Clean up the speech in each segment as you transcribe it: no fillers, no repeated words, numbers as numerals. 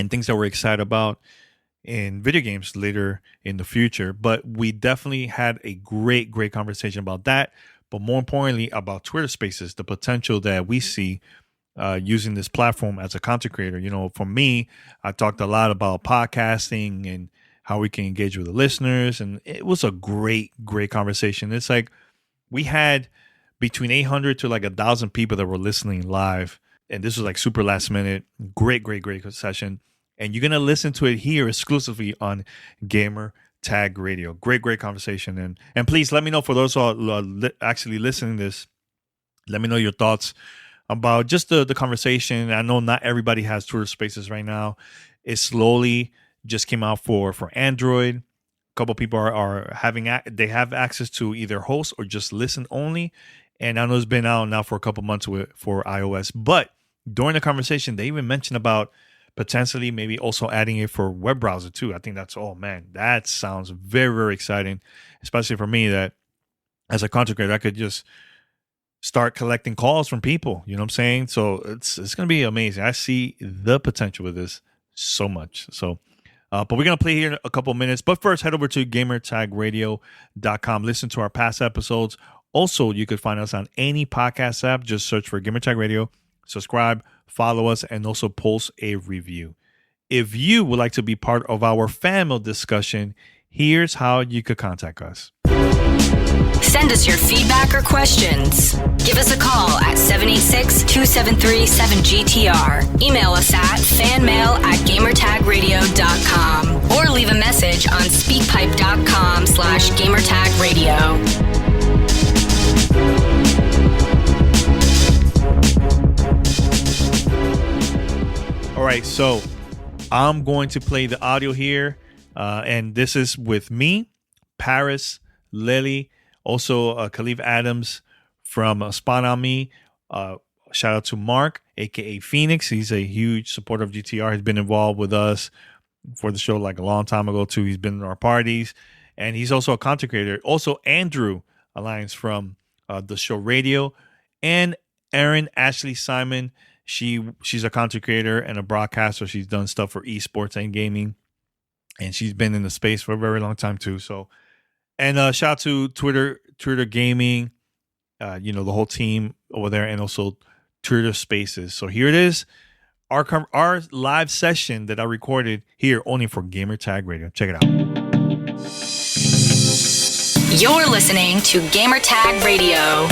and things that we're excited about in video games later in the future. But we definitely had a great conversation about that. But more importantly, about Twitter Spaces, the potential that we see using this platform as a content creator. You know, for me, I talked a lot about podcasting and how we can engage with the listeners. And it was a great conversation. It's like we had between 800 to like 1,000 people that were listening live. And this was like super last minute. Great session. And you're going to listen to it here exclusively on Gamer Tag Radio. Great conversation. And please let me know, for those who are actually listening to this, let me know your thoughts about just the conversation. I know not everybody has Twitter Spaces right now. It slowly just came out for Android. A couple people are having they have access to either host or just listen only. And I know it's been out now for a couple months for iOS. But during the conversation, they even mentioned about potentially maybe also adding it for web browser too. I think that's, oh man, that sounds very exciting, especially for me that as a content creator, I could just start collecting calls from people. You know what I'm saying? So it's going to be amazing. I see the potential with this so much. So, but we're going to play here in a couple of minutes. But first, head over to gamertagradio.com. Listen to our past episodes. Also, you could find us on any podcast app. Just search for Gamertag Radio. Subscribe, follow us, and also post a review. If you would like to be part of our family discussion, here's how you could contact us. Send us your feedback or questions. Give us a call at 786-273-7GTR. Email us at fanmail@gamertagradio.com or leave a message on speakpipe.com/gamertagradio. All right, so I'm going to play the audio here, and this is with me, Paris, Lily, also Khalif Adams from Spawn on Me. Shout out to Mark, aka Phoenix. He's a huge supporter of GTR. He's been involved with us for the show like a long time ago too. He's been in our parties, and he's also a content creator. Also, Andrew Alliance from the show Radio, and Erin Ashley Simon. She's a content creator and a broadcaster. She's done stuff for esports and gaming, and she's been in the space for a very long time too. So, and shout out to Twitter Gaming, the whole team over there, and also Twitter Spaces. So here it is, our live session that I recorded here only for Gamer Tag Radio. Check it out. You're listening to Gamer Tag Radio.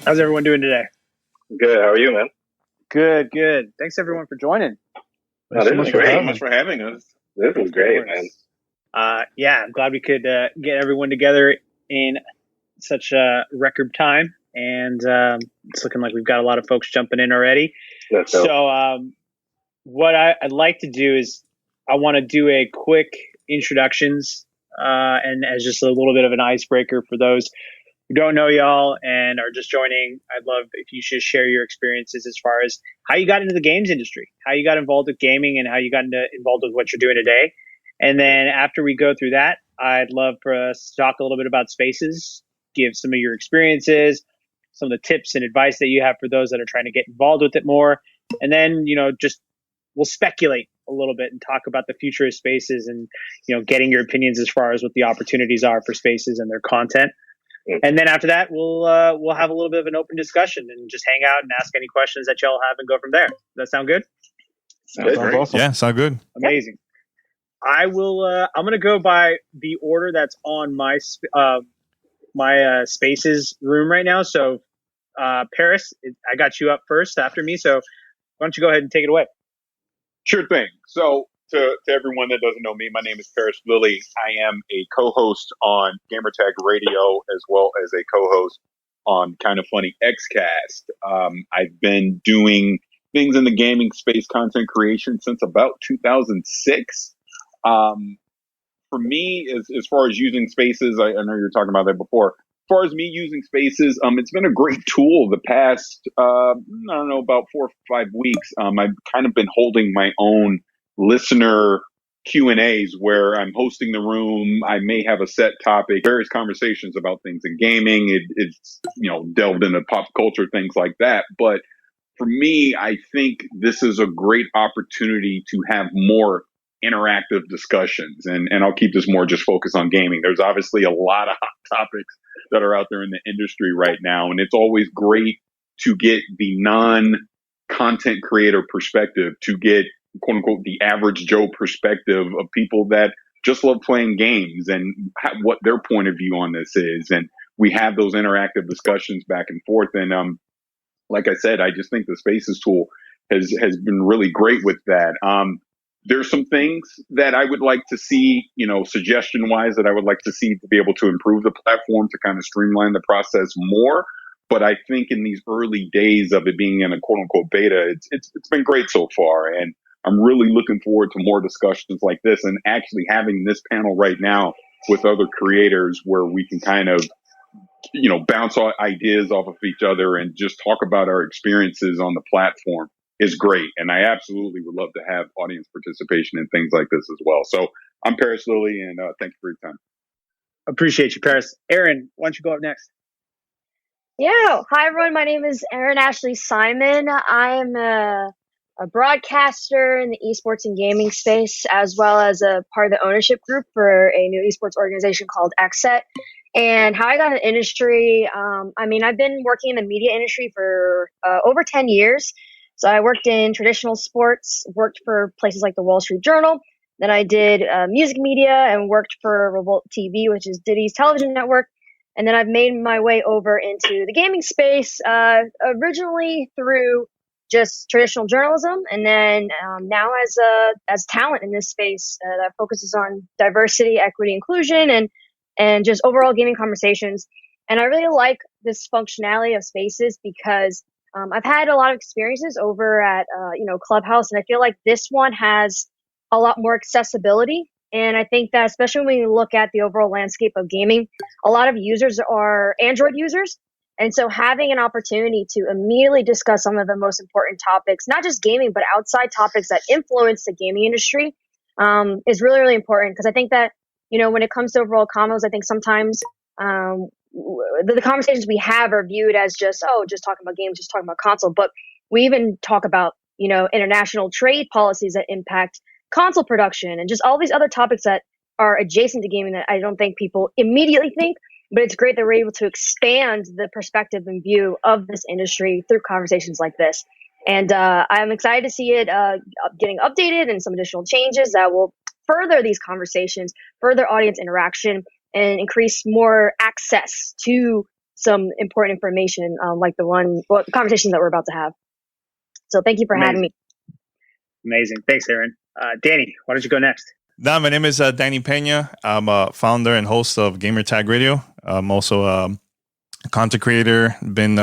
How's everyone doing today? Good. How are you, man? Good. Thanks everyone for joining. Thanks so much for having us. This was great, man. Yeah, I'm glad we could get everyone together in such a record time, and it's looking like we've got a lot of folks jumping in already. So what I'd like to do is I want to do a quick introductions and as just a little bit of an icebreaker for those who don't know y'all and are just joining. I'd love if you should share your experiences as far as how you got into the games industry, how you got involved with gaming, and how you got involved with what you're doing today. And then after we go through that, I'd love for us to talk a little bit about spaces, give some of your experiences, some of the tips and advice that you have for those that are trying to get involved with it more. And then, just we'll speculate a little bit and talk about the future of spaces and, getting your opinions as far as what the opportunities are for spaces and their content. And then after that, we'll have a little bit of an open discussion and just hang out and ask any questions that y'all have and go from there. Does that sound good? Sounds awesome. Yeah, sound good. Amazing. I will. I'm going to go by the order that's on my spaces room right now. So, Paris, I got you up first after me. So, why don't you go ahead and take it away? Sure thing. So, to everyone that doesn't know me, my name is Paris Lilly. I am a co-host on Gamertag Radio as well as a co-host on Kind of Funny Xcast. I've been doing things in the gaming space, content creation, since about 2006. For me, as far as using spaces, I know you were talking about that before. As far as me using spaces, it's been a great tool the past, about 4 or 5 weeks. I've kind of been holding my own listener Q&As where I'm hosting the room. I may have a set topic, various conversations about things in gaming. It's, delved into pop culture, things like that. But for me, I think this is a great opportunity to have more interactive discussions. And I'll keep this more just focused on gaming. There's obviously a lot of hot topics that are out there in the industry right now. And it's always great to get the non-content creator perspective, to get quote unquote the average Joe perspective of people that just love playing games and what their point of view on this is. And we have those interactive discussions back and forth. And like I said, I just think the Spaces tool has been really great with that. There's some things that I would like to see, suggestion wise, that I would like to see to be able to improve the platform, to kind of streamline the process more. But I think in these early days of it being in a quote unquote beta, it's been great so far. And I'm really looking forward to more discussions like this, and actually having this panel right now with other creators where we can kind of, bounce ideas off of each other and just talk about our experiences on the platform is great. And I absolutely would love to have audience participation in things like this as well. So I'm Paris Lilly, and thank you for your time. Appreciate you, Paris. Aaron, why don't you go up next? Yeah. Hi, everyone. My name is Aaron Ashley Simon. I'm a broadcaster in the esports and gaming space, as well as a part of the ownership group for a new esports organization called XSET. And how I got in the industry, I've been working in the media industry for over 10 years. So I worked in traditional sports, worked for places like the Wall Street Journal. Then I did music media and worked for Revolt TV, which is Diddy's television network. And then I've made my way over into the gaming space, originally through just traditional journalism, and then now as talent in this space that focuses on diversity, equity, inclusion, and just overall gaming conversations. And I really like this functionality of Spaces because I've had a lot of experiences over at Clubhouse, and I feel like this one has a lot more accessibility. And I think that especially when you look at the overall landscape of gaming, a lot of users are Android users. And so having an opportunity to immediately discuss some of the most important topics, not just gaming, but outside topics that influence the gaming industry, is really, really important. Because I think that, when it comes to overall combos, I think sometimes the conversations we have are viewed as just talking about games, just talking about console. But we even talk about, international trade policies that impact console production and just all these other topics that are adjacent to gaming that I don't think people immediately think. But it's great that we're able to expand the perspective and view of this industry through conversations like this. And I'm excited to see it getting updated and some additional changes that will further these conversations, further audience interaction, and increase more access to some important information like the conversation that we're about to have. So thank you for having me. Amazing. Thanks, Aaron. Danny, why don't you go next? My name is Danny Pena. I'm a founder and host of Gamertag Radio. I'm also a content creator, been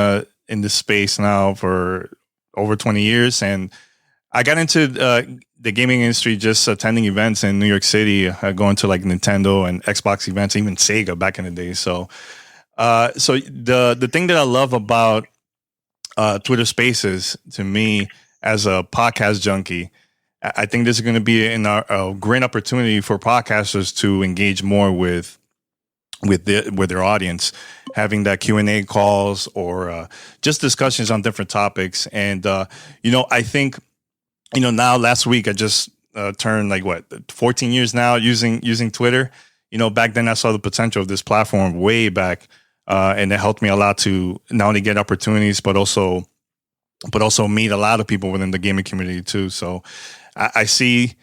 in this space now for over 20 years. And I got into the gaming industry just attending events in New York City, going to like Nintendo and Xbox events, even Sega back in the day. So the thing that I love about Twitter Spaces, to me, as a podcast junkie, I think this is going to be a great opportunity for podcasters to engage more with their audience, having that Q&A calls or just discussions on different topics. And I think now last week I just turned 14 years now using Twitter. Back then I saw the potential of this platform way back, and it helped me a lot to not only get opportunities but also meet a lot of people within the gaming community too. So I see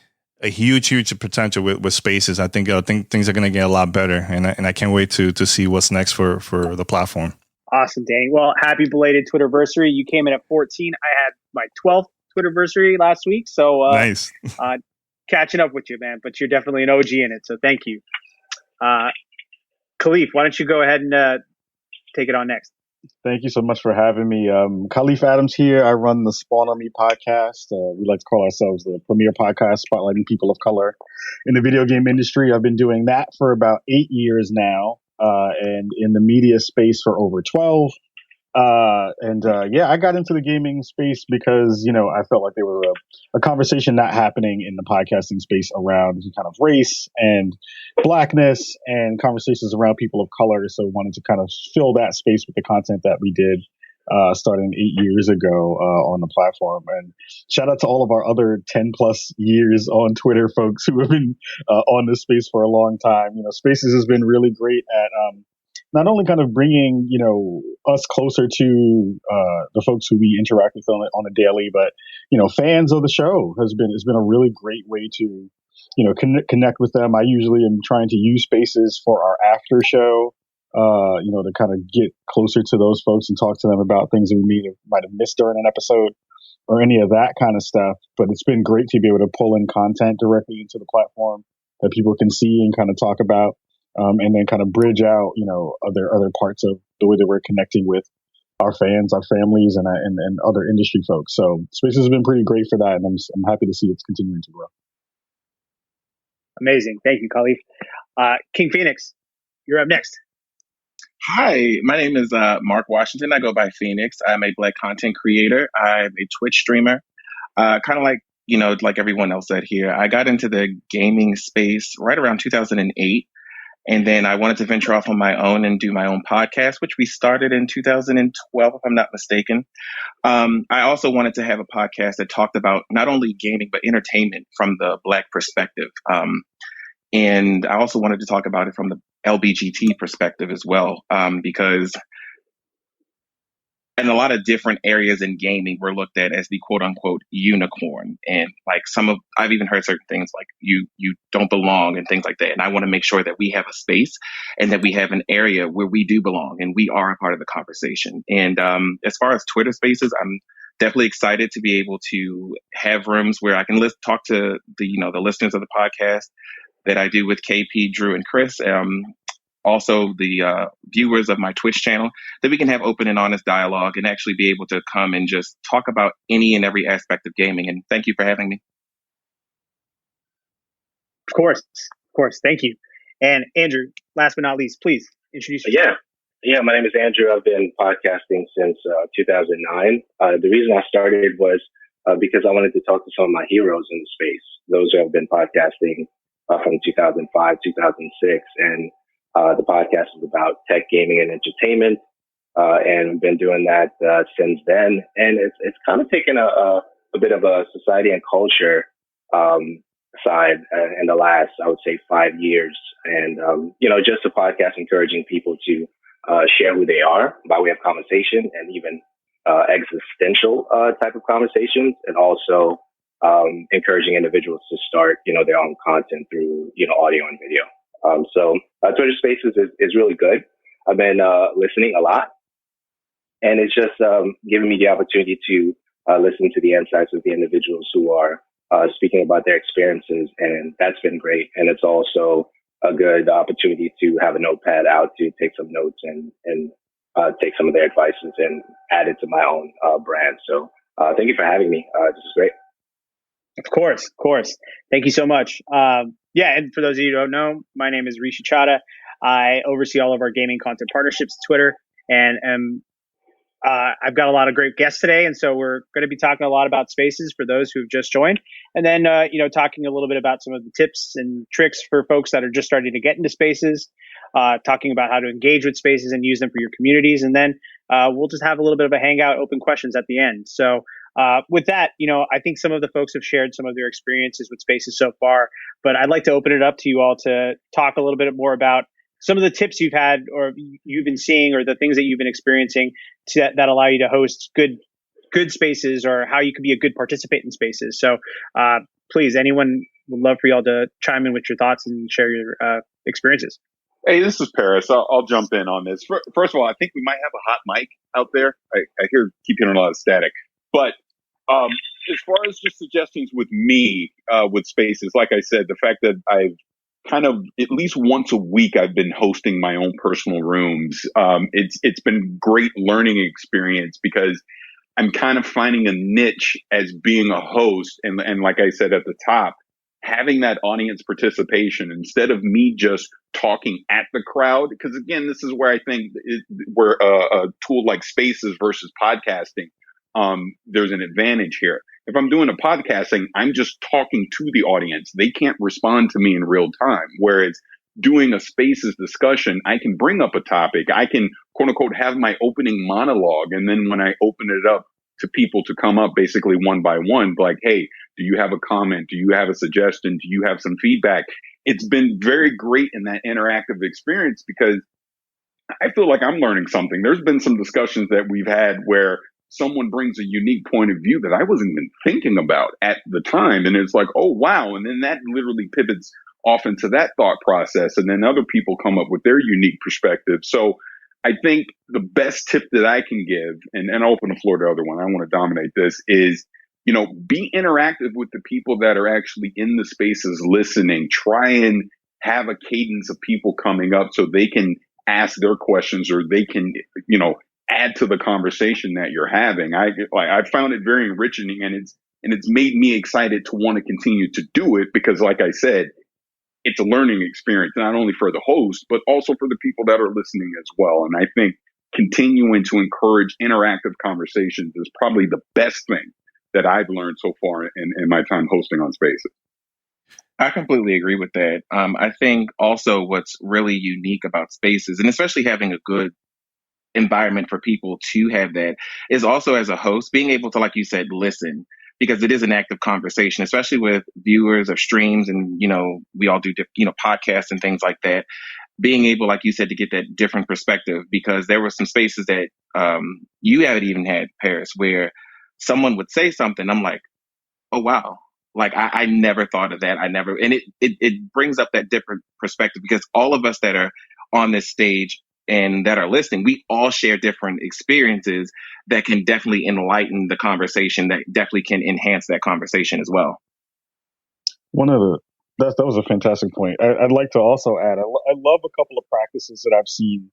a huge potential with Spaces. I think things are going to get a lot better, and I can't wait to see what's next for the platform. Awesome, Danny. Well, happy belated Twitterversary. You came in at 14. I had my 12th Twitterversary last week, so nice. Catching up with you, man. But you're definitely an OG in it, so thank you. Khalif, why don't you go ahead and take it on next? Thank you so much for having me. Khalif Adams here. I run the Spawn on Me podcast. We like to call ourselves the premier podcast spotlighting people of color in the video game industry. I've been doing that for about 8 years now, and in the media space for over 12. Yeah, I got into the gaming space because, I felt like there was a conversation not happening in the podcasting space around kind of race and blackness and conversations around people of color. So wanted to kind of fill that space with the content that we did starting 8 years ago on the platform. And shout out to all of our other 10 plus years on Twitter folks who have been on this space for a long time. Spaces has been really great at not only kind of bringing us closer to the folks who we interact with on a daily, but fans of the show has been a really great way to connect with them. I usually am trying to use Spaces for our after show, to kind of get closer to those folks and talk to them about things that we might have missed during an episode or any of that kind of stuff. But it's been great to be able to pull in content directly into the platform that people can see and kind of talk about. And then kind of bridge out, other parts of the way that we're connecting with our fans, our families, and other industry folks. So Spaces has been pretty great for that, and I'm happy to see it's continuing to grow. Amazing, thank you, Khalif. King Phoenix, you're up next. Hi, my name is Mark Washington. I go by Phoenix. I'm a Black content creator. I'm a Twitch streamer. Kind of like everyone else said here, I got into the gaming space right around 2008. And then I wanted to venture off on my own and do my own podcast, which we started in 2012, if I'm not mistaken. I also wanted to have a podcast that talked about not only gaming, but entertainment from the Black perspective. And I also wanted to talk about it from the LBGT perspective as well, because in a lot of different areas in gaming, we're looked at as the quote unquote unicorn. And I've even heard certain things like you don't belong and things like that. And I want to make sure that we have a space and that we have an area where we do belong and we are a part of the conversation. And as far as Twitter spaces, I'm definitely excited to be able to have rooms where I can talk to the listeners of the podcast that I do with KP, Drew, and Chris. Also the viewers of my Twitch channel, that we can have open and honest dialogue and actually be able to come and just talk about any and every aspect of gaming. And thank you for having me. Of course. Thank you. And Andrew, last but not least, please introduce yourself. Yeah. My name is Andrew. I've been podcasting since 2009. The reason I started was because I wanted to talk to some of my heroes in the space, those who have been podcasting from 2005, 2006. And the podcast is about tech, gaming, and entertainment, and I've been doing that since then. And it's kind of taken a bit of a society and culture side in the last, I would say, 5 years. And just a podcast encouraging people to share who they are by way of conversation and even existential type of conversations, and also encouraging individuals to start their own content through audio and video. So Twitter Spaces is really good. I've been listening a lot, and it's just giving me the opportunity to listen to the insights of the individuals who are speaking about their experiences, and that's been great. And it's also a good opportunity to have a notepad out to take some notes and take some of their advices and add it to my own brand. So thank you for having me. This is great. Of course. Thank you so much. And for those of you who don't know, my name is Rishi Chada. I oversee all of our gaming content partnerships, Twitter, and I've got a lot of great guests today. And so we're going to be talking a lot about Spaces for those who've just joined, and then talking a little bit about some of the tips and tricks for folks that are just starting to get into Spaces, talking about how to engage with Spaces and use them for your communities, and then we'll just have a little bit of a hangout, open questions at the end. So with that, I think some of the folks have shared some of their experiences with Spaces so far, but I'd like to open it up to you all to talk a little bit more about some of the tips you've had or you've been seeing, or the things that you've been experiencing that allow you to host good Spaces, or how you can be a good participant in Spaces. So please, anyone would love for y'all to chime in with your thoughts and share your experiences. Hey, this is Paris. I'll jump in on this. First of all, I think we might have a hot mic out there. I keep hearing a lot of static. But as far as just suggestions with me with Spaces, like I said, the fact that I've kind of at least once a week I've been hosting my own personal rooms. It's been great learning experience, because I'm kind of finding a niche as being a host, and like I said at the top, having that audience participation instead of me just talking at the crowd. Because again, this is where I think where a tool like Spaces versus podcasting, there's an advantage here. If I'm doing a podcasting, I'm just talking to the audience. They can't respond to me in real time. Whereas doing a Spaces discussion, I can bring up a topic. I can, quote unquote, have my opening monologue. And then when I open it up to people to come up basically one by one, like, hey, do you have a comment? Do you have a suggestion? Do you have some feedback? It's been very great in that interactive experience because I feel like I'm learning something. There's been some discussions that we've had where someone brings a unique point of view that I wasn't even thinking about at the time. And it's like, oh, wow. And then that literally pivots off into that thought process. And then other people come up with their unique perspective. So I think the best tip that I can give, and I'll open the floor to the other one, I want to dominate this, is, be interactive with the people that are actually in the spaces listening. Try and have a cadence of people coming up so they can ask their questions or they can, add to the conversation that you're having. I found it very enriching, and it's made me excited to want to continue to do it because, like I said, it's a learning experience, not only for the host, but also for the people that are listening as well. And I think continuing to encourage interactive conversations is probably the best thing that I've learned so far in my time hosting on Spaces. I completely agree with that. I think also what's really unique about Spaces, and especially having a good environment for people to have that, is also as a host, being able to, like you said, listen. Because it is an active conversation, especially with viewers of streams, and we all do podcasts and things like that. Being able, like you said, to get that different perspective, because there were some spaces that you haven't even had, Paris, where someone would say something, I'm like, oh wow, like I never thought of that. And it brings up that different perspective because all of us that are on this stage and that are listening, we all share different experiences that can definitely enlighten the conversation, that definitely can enhance that conversation as well. That was a fantastic point. I'd like to also add, I love a couple of practices that I've seen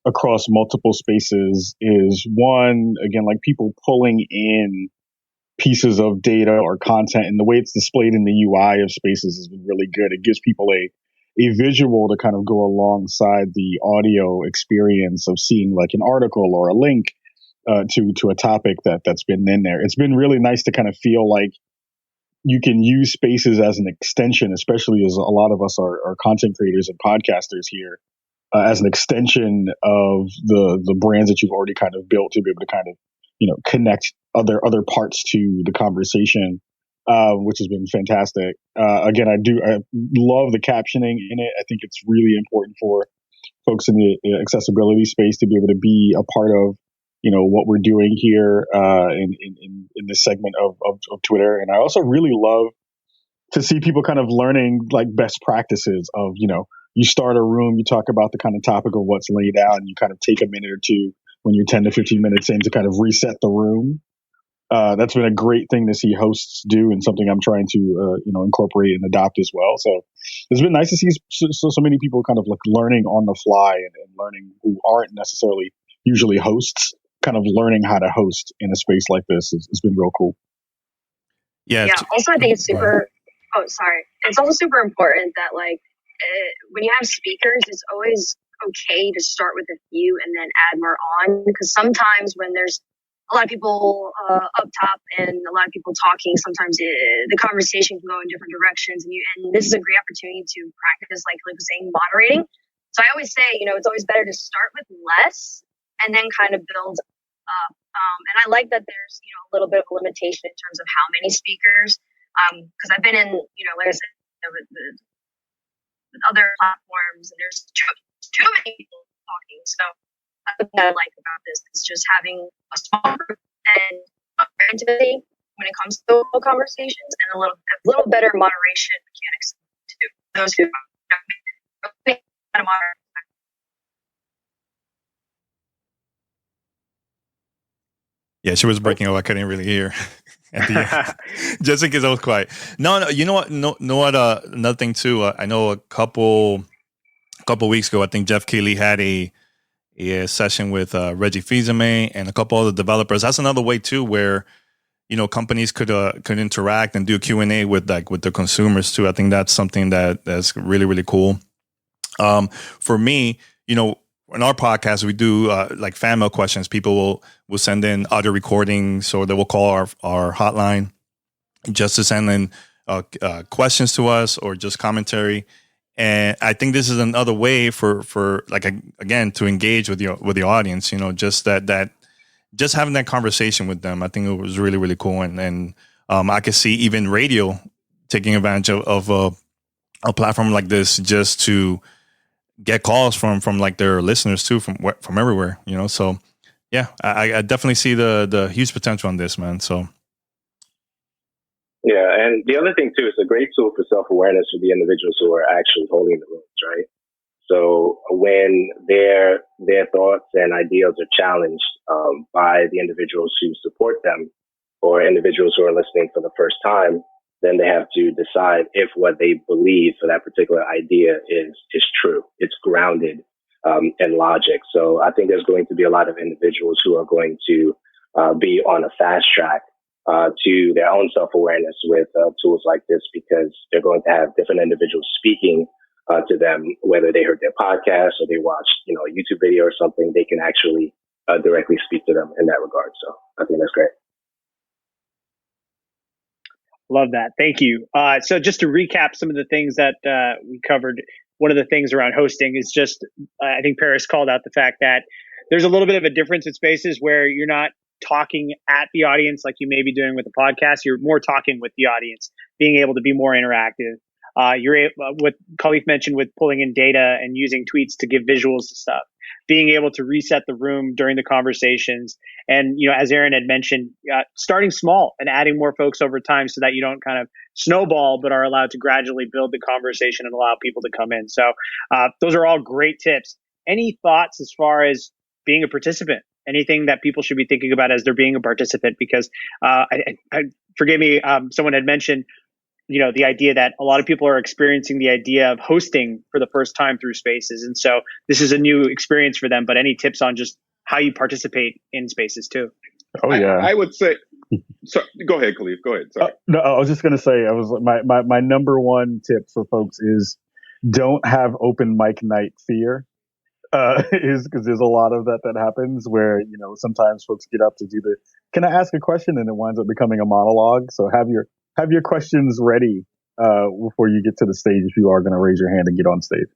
across multiple spaces. Is one, again, like people pulling in pieces of data or content, and the way it's displayed in the UI of Spaces has been really good. It gives people a visual to kind of go alongside the audio experience of seeing like an article or a link to a topic that's been in there. It's been really nice to kind of feel like you can use Spaces as an extension, especially as a lot of us are content creators and podcasters here, as an extension of the brands that you've already kind of built to be able to kind of connect other parts to the conversation. Which has been fantastic. Again, I love the captioning in it. I think it's really important for folks in the accessibility space to be able to be a part of, what we're doing here in this segment of Twitter. And I also really love to see people kind of learning like best practices of, you start a room, you talk about the kind of topic of what's laid out, and you kind of take a minute or two when you're 10 to 15 minutes in to kind of reset the room. That's been a great thing to see hosts do, and something I'm trying to incorporate and adopt as well. So it's been nice to see so many people kind of like learning on the fly and learning who aren't necessarily usually hosts, kind of learning how to host in a space like this has been real cool. Yeah. Also, I think it's super. Oh, sorry. It's also super important that when you have speakers, it's always okay to start with a few and then add more on, because sometimes when there's a lot of people up top and a lot of people talking, sometimes the conversation can go in different directions, and this is a great opportunity to practice, like was saying, moderating. So I always say, it's always better to start with less and then kind of build up. And I like that there's a little bit of a limitation in terms of how many speakers, because I've been in like I said, with other platforms, and there's too many people talking. So what I like about this is just having a small group and intimacy when it comes to local conversations, and a little better moderation mechanics to those who kind of moderate. Yeah, she was breaking up. I couldn't really hear. At the end. Just in case I was quiet. No, you know what? No, another thing too. I know a couple weeks ago, I think Jeff Keighley had a session with Reggie Fils-Aimé and a couple other developers. That's another way too, where companies could interact and do Q&A with the consumers too. I think that's something that's really, really cool. For me, in our podcast, we do like fan mail questions. People will send in audio recordings, or they will call our hotline just to send in questions to us or just commentary. And I think this is another way for like, again, to engage with the audience, just that just having that conversation with them. I think it was really, really cool. And I could see even radio taking advantage of a platform like this just to get calls from like their listeners too, from everywhere, so yeah, I definitely see the huge potential on this, man. So yeah, and the other thing too, it's a great tool for self-awareness for the individuals who are actually holding the rooms, right? So when their thoughts and ideas are challenged by the individuals who support them, or individuals who are listening for the first time, then they have to decide if what they believe for that particular idea is true. It's grounded in logic. So I think there's going to be a lot of individuals who are going to be on a fast track to their own self-awareness with tools like this, because they're going to have different individuals speaking to them, whether they heard their podcast or they watched, a YouTube video or something. They can actually directly speak to them in that regard. So I think that's great. Love that. Thank you. So just to recap some of the things that we covered, one of the things around hosting is just, I think Paris called out the fact that there's a little bit of a difference in spaces where you're not talking at the audience like you may be doing with a podcast. You're more talking with the audience, being able to be more interactive. What Khalif mentioned with pulling in data and using tweets to give visuals to stuff, being able to reset the room during the conversations. And, as Aaron had mentioned, starting small and adding more folks over time so that you don't kind of snowball, but are allowed to gradually build the conversation and allow people to come in. So those are all great tips. Any thoughts as far as being a participant? Anything that people should be thinking about as they're being a participant? Because forgive me, someone had mentioned, the idea that a lot of people are experiencing the idea of hosting for the first time through Spaces. And so this is a new experience for them, but any tips on just how you participate in Spaces too? Oh, yeah. I would say, so go ahead, Khalif. Go ahead. Sorry. No, I was just going to say, my number one tip for folks is don't have open mic night fear. Is because there's a lot of that happens where, sometimes folks get up to do can I ask a question? And it winds up becoming a monologue. So have your questions ready before you get to the stage if you are going to raise your hand and get on stage.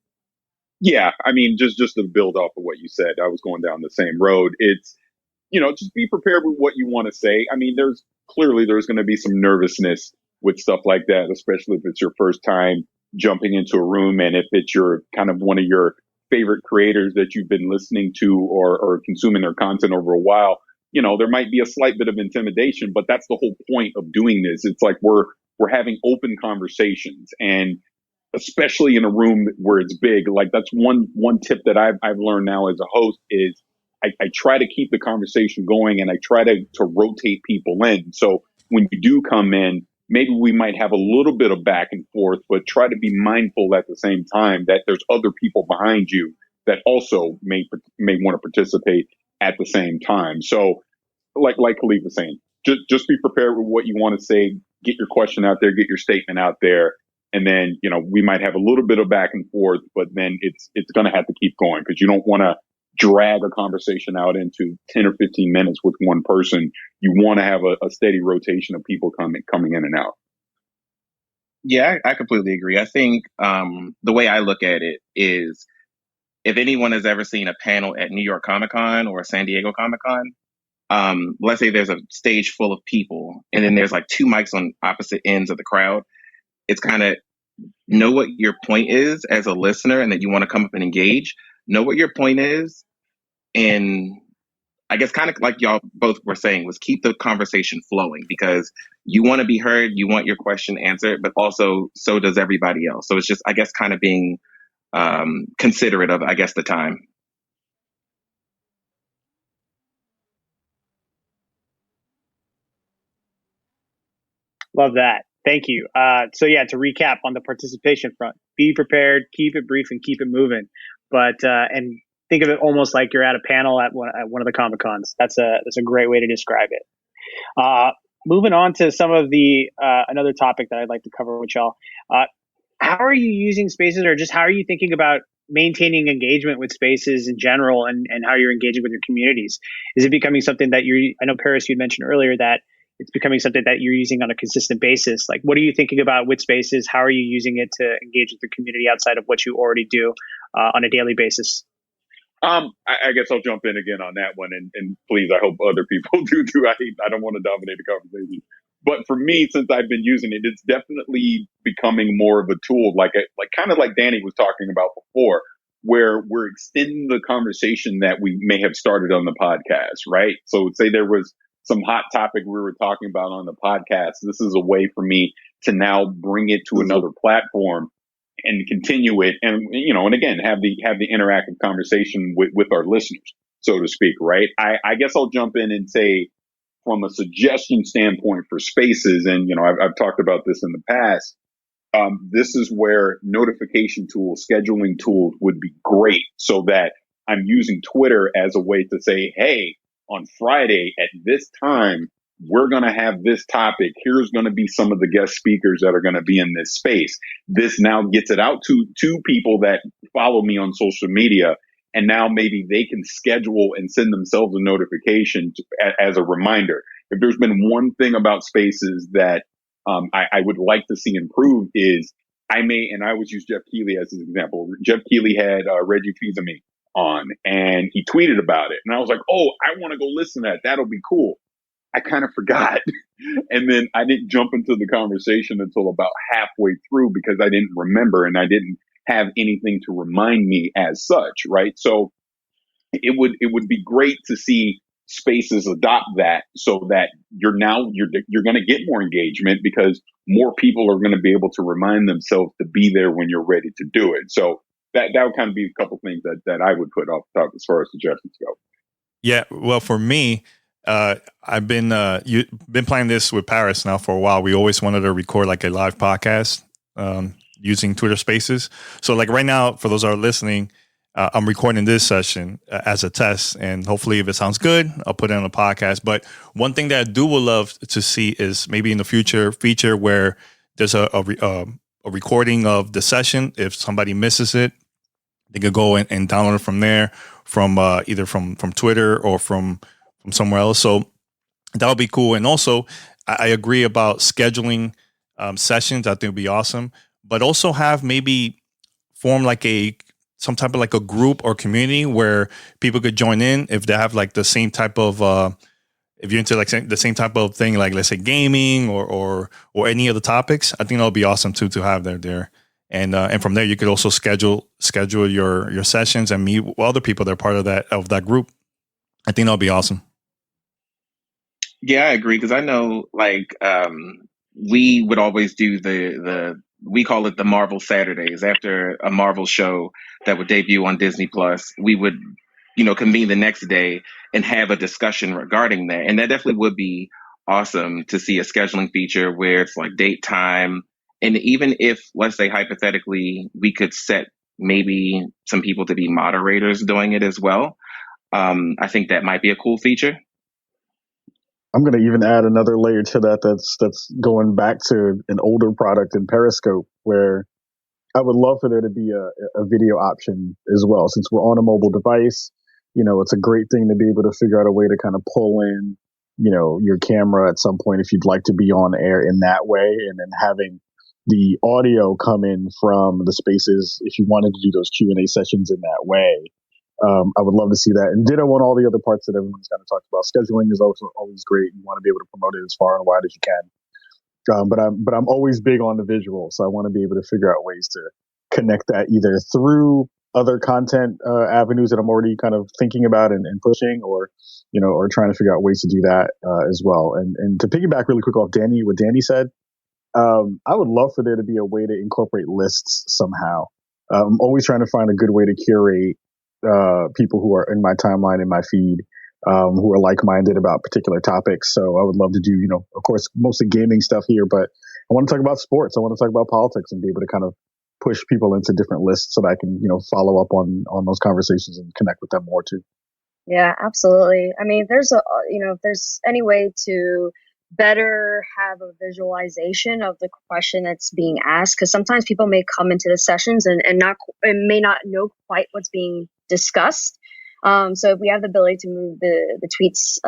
Yeah, I mean, just to build off of what you said, I was going down the same road. It's, just be prepared with what you want to say. I mean, there's going to be some nervousness with stuff like that, especially if it's your first time jumping into a room, and if it's your kind of one of your favorite creators that you've been listening to or consuming their content over a while. There might be a slight bit of intimidation, but that's the whole point of doing this. It's like we're having open conversations, and especially in a room where it's big. Like that's one tip that I've learned now as a host is I try to keep the conversation going, and I try to rotate people in. So when you do come in, maybe we might have a little bit of back and forth, but try to be mindful at the same time that there's other people behind you that also may want to participate at the same time. So like Khalif was saying, just be prepared with what you want to say, get your question out there, get your statement out there. And then, we might have a little bit of back and forth, but then it's going to have to keep going, because you don't want to drag a conversation out into 10 or 15 minutes with one person. You want to have a steady rotation of people coming in and out. Yeah, I completely agree. I think the way I look at it is, if anyone has ever seen a panel at New York Comic Con or San Diego Comic Con, let's say there's a stage full of people, and then there's like two mics on opposite ends of the crowd. It's kind of know what your point is as a listener, and that you want to come up and engage. Know what your point is, and I guess kind of like y'all both were saying, was keep the conversation flowing, because you want to be heard, you want your question answered, but also so does everybody else. So it's just, I guess, kind of being considerate of, I guess, the time. Love that. Thank you. So yeah, to recap on the participation front, be prepared, keep it brief, and keep it moving. But and think of it almost like you're at a panel at one of the Comic Cons. That's a great way to describe it. moving on to some of the another topic that I'd like to cover with y'all. How are you using spaces, or just how are you thinking about maintaining engagement with spaces in general, and how you're engaging with your communities? Is it becoming something that I know, Paris, you mentioned earlier that it's becoming something that you're using on a consistent basis. Like, what are you thinking about with spaces? How are you using it to engage with the community outside of what you already do on a daily basis? I guess I'll jump in again on that one, and please, I hope other people do too. I don't want to dominate the conversation, but for me, since I've been using it, it's definitely becoming more of a tool, like kind of like Danny was talking about before, where we're extending the conversation that we may have started on the podcast, right? So say there was some hot topic we were talking about on the podcast. This is a way for me to now bring it to another platform and continue it, and and again have the interactive conversation with our listeners, so to speak, right? I guess I'll jump in and say, from a suggestion standpoint for spaces, and I've talked about this in the past. This is where notification tools, scheduling tools would be great, so that I'm using Twitter as a way to say, hey, on Friday at this time, we're going to have this topic. Here's going to be some of the guest speakers that are going to be in this space. This now gets it out to people that follow me on social media. And now maybe they can schedule and send themselves a notification as a reminder. If there's been one thing about spaces that I would like to see improve is and I always use Jeff Keighley as an example. Jeff Keighley had Reggie Fils-Aimé on, and he tweeted about it. And I was like, oh, I want to go listen to that. That'll be cool. I kind of forgot. And then I didn't jump into the conversation until about halfway through because I didn't remember and I didn't have anything to remind me as such, right? So it would be great to see spaces adopt that, so that you're going to get more engagement because more people are going to be able to remind themselves to be there when you're ready to do it. So that would kind of be a couple things that I would put off the top as far as suggestions go. Yeah, well, for me, I've been playing this with Paris now for a while. We always wanted to record like a live podcast using Twitter Spaces. So like right now, for those that are listening, I'm recording this session as a test, and hopefully if it sounds good, I'll put it on a podcast. But one thing that I would love to see is maybe in the future feature where there's a recording of the session. If somebody misses it, they could go and download it from there, from either from Twitter or from somewhere else. So that would be cool. And also, I agree about scheduling sessions. I think would be awesome. But also have maybe form like some type of like a group or community where people could join in if they have like the same type of if you're into like the same type of thing, like let's say gaming or any of the topics. I think that would be awesome too to have there. And from there you could also schedule your sessions and meet other people that are part of that group. I think that would be awesome. Yeah, I agree, because I know like we would always do we call it the Marvel Saturdays. After a Marvel show that would debut on Disney Plus, we would, convene the next day and have a discussion regarding that. And that definitely would be awesome to see a scheduling feature where it's like date, time. And even if, let's say hypothetically, we could set maybe some people to be moderators doing it as well. I think that might be a cool feature. I'm going to even add another layer to that. That's going back to an older product in Periscope, where I would love for there to be a video option as well. Since we're on a mobile device, it's a great thing to be able to figure out a way to kind of pull in, your camera at some point if you'd like to be on air in that way, and then having the audio come in from the spaces if you wanted to do those Q&A sessions in that way. I would love to see that. And ditto on all the other parts that everyone's kind of talked about. Scheduling is also always great. You want to be able to promote it as far and wide as you can. But I'm always big on the visual, so I want to be able to figure out ways to connect that either through other content avenues that I'm already kind of thinking about and pushing, or trying to figure out ways to do that as well. And to piggyback really quick off what Danny said, I would love for there to be a way to incorporate lists somehow. I'm always trying to find a good way to curate people who are in my timeline, in my feed, who are like-minded about particular topics. So I would love to do, of course, mostly gaming stuff here, but I want to talk about sports. I want to talk about politics and be able to kind of push people into different lists so that I can, follow up on those conversations and connect with them more too. Yeah, absolutely. I mean, if there's any way to better have a visualization of the question that's being asked, because sometimes people may come into the sessions and may not know quite what's being discussed. So if we have the ability to move the tweets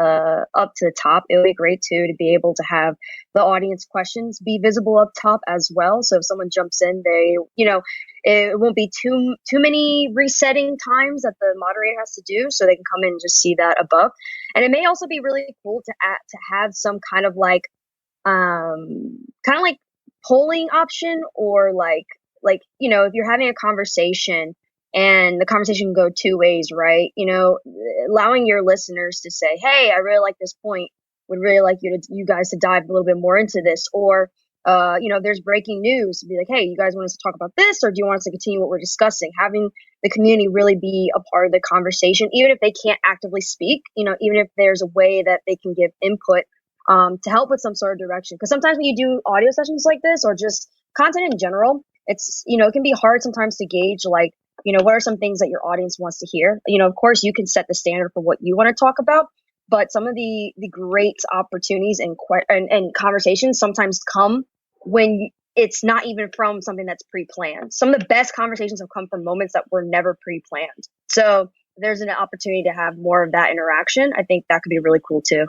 up to the top, it would be great too to be able to have the audience questions be visible up top as well. So if someone jumps in, it won't be too many resetting times that the moderator has to do, so they can come in and just see that above. And it may also be really cool to have some kind of like polling option, or like if you're having a conversation and the conversation can go two ways, right? Allowing your listeners to say, "Hey, I really like this point. Would really like you guys to dive a little bit more into this," or there's breaking news. Be like, "Hey, you guys want us to talk about this, or do you want us to continue what we're discussing?" Having the community really be a part of the conversation, even if they can't actively speak. Even if there's a way that they can give input to help with some sort of direction. Because sometimes when you do audio sessions like this, or just content in general, it's it can be hard sometimes to gauge what are some things that your audience wants to hear. Of course, you can set the standard for what you want to talk about, but some of the great opportunities and conversations sometimes come when it's not even from something that's pre-planned. Some of the best conversations have come from moments that were never pre-planned. So there's an opportunity to have more of that interaction. I think that could be really cool too.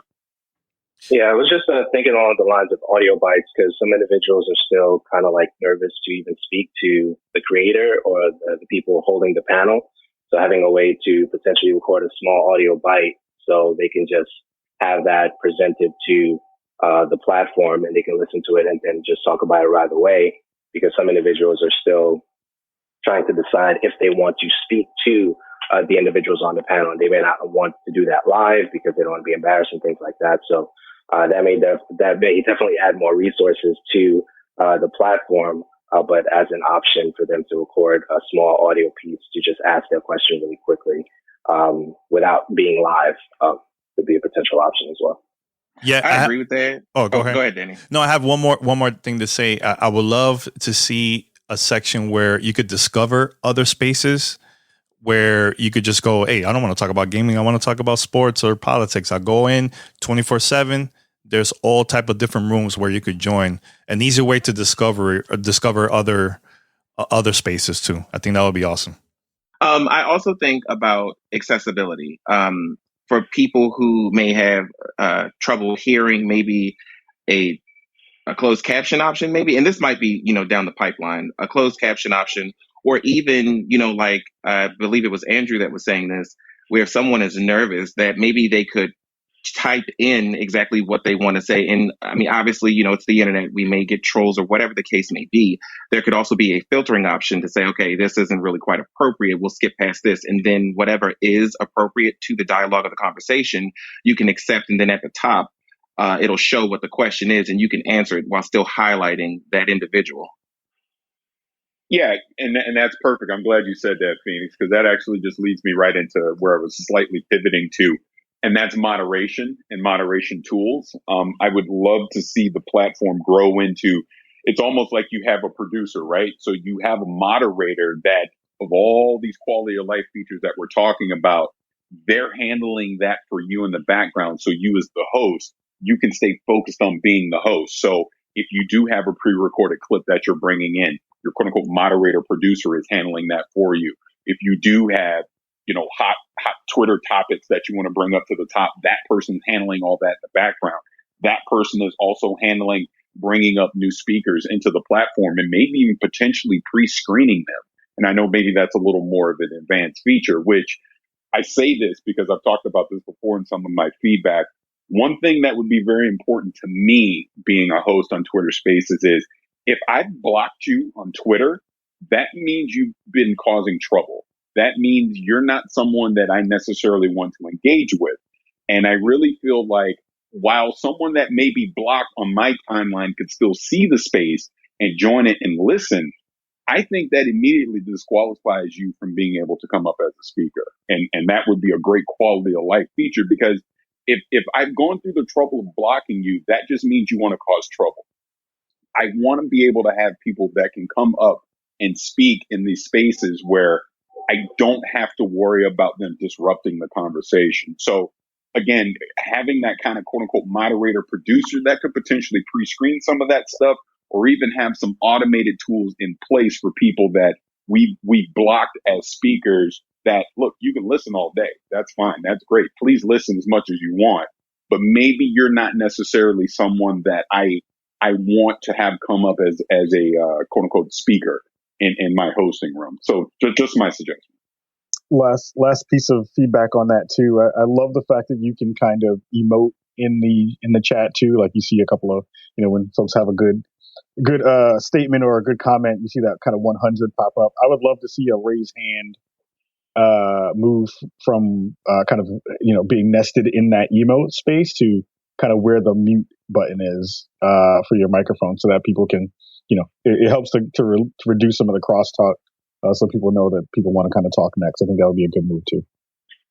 Yeah, I was just thinking along the lines of audio bites, because some individuals are still kind of like nervous to even speak to the creator or the people holding the panel. So having a way to potentially record a small audio bite so they can just have that presented to the platform and they can listen to it and then just talk about it right away, because some individuals are still trying to decide if they want to speak to the individuals on the panel, and they may not want to do that live because they don't want to be embarrassed and things like that. So that may definitely add more resources to the platform, but as an option for them to record a small audio piece to just ask their question really quickly without being live could be a potential option as well. Yeah, I agree with that. Oh, go ahead. Go ahead, Danny. No, I have one more thing to say. I would love to see a section where you could discover other spaces, where you could just go, "Hey, I don't want to talk about gaming. I want to talk about sports or politics." I go in 24/7. There's all type of different rooms where you could join. An easy way to discover other spaces too. I think that would be awesome. I also think about accessibility. For people who may have trouble hearing, maybe a closed caption option, maybe, and this might be, down the pipeline, a closed caption option, or even, like I believe it was Andrew that was saying this, where if someone is nervous, that maybe they could type in exactly what they want to say. And I mean, obviously, it's the internet. We may get trolls or whatever the case may be. There could also be a filtering option to say, okay, this isn't really quite appropriate. We'll skip past this. And then whatever is appropriate to the dialogue of the conversation, you can accept. And then at the top, it'll show what the question is, and you can answer it while still highlighting that individual. Yeah, and that's perfect. I'm glad you said that, Phoenix, because that actually just leads me right into where I was slightly pivoting to, and that's moderation and moderation tools. I would love to see the platform grow into, it's almost like you have a producer, right? So you have a moderator that, of all these quality of life features that we're talking about, they're handling that for you in the background. So you as the host, you can stay focused on being the host. So if you do have a pre-recorded clip that you're bringing in, your quote unquote moderator producer is handling that for you. If you do have, hot Twitter topics that you want to bring up to the top, that person's handling all that in the background. That person is also handling bringing up new speakers into the platform and maybe even potentially pre-screening them. And I know maybe that's a little more of an advanced feature, which I say this because I've talked about this before in some of my feedback. One thing that would be very important to me being a host on Twitter Spaces is if I've blocked you on Twitter, that means you've been causing trouble. That means you're not someone that I necessarily want to engage with. And I really feel like while someone that may be blocked on my timeline could still see the space and join it and listen, I think that immediately disqualifies you from being able to come up as a speaker. And that would be a great quality of life feature, because if I've gone through the trouble of blocking you, that just means you want to cause trouble. I want to be able to have people that can come up and speak in these spaces where I don't have to worry about them disrupting the conversation. So again, having that kind of quote unquote moderator producer that could potentially pre-screen some of that stuff, or even have some automated tools in place for people that we blocked as speakers that, look, you can listen all day. That's fine. That's great. Please listen as much as you want. But maybe you're not necessarily someone that I want to have come up as a quote unquote speaker in my hosting room. So just my suggestion. Last piece of feedback on that too. I love the fact that you can kind of emote in the chat too. Like you see a couple of, when folks have a good statement or a good comment, you see that kind of 100 pop up. I would love to see a raise hand move from kind of being nested in that emote space to kind of where the mute button is for your microphone, so that people can, it helps to reduce some of the crosstalk, so people know that people want to kind of talk next. I think that would be a good move too.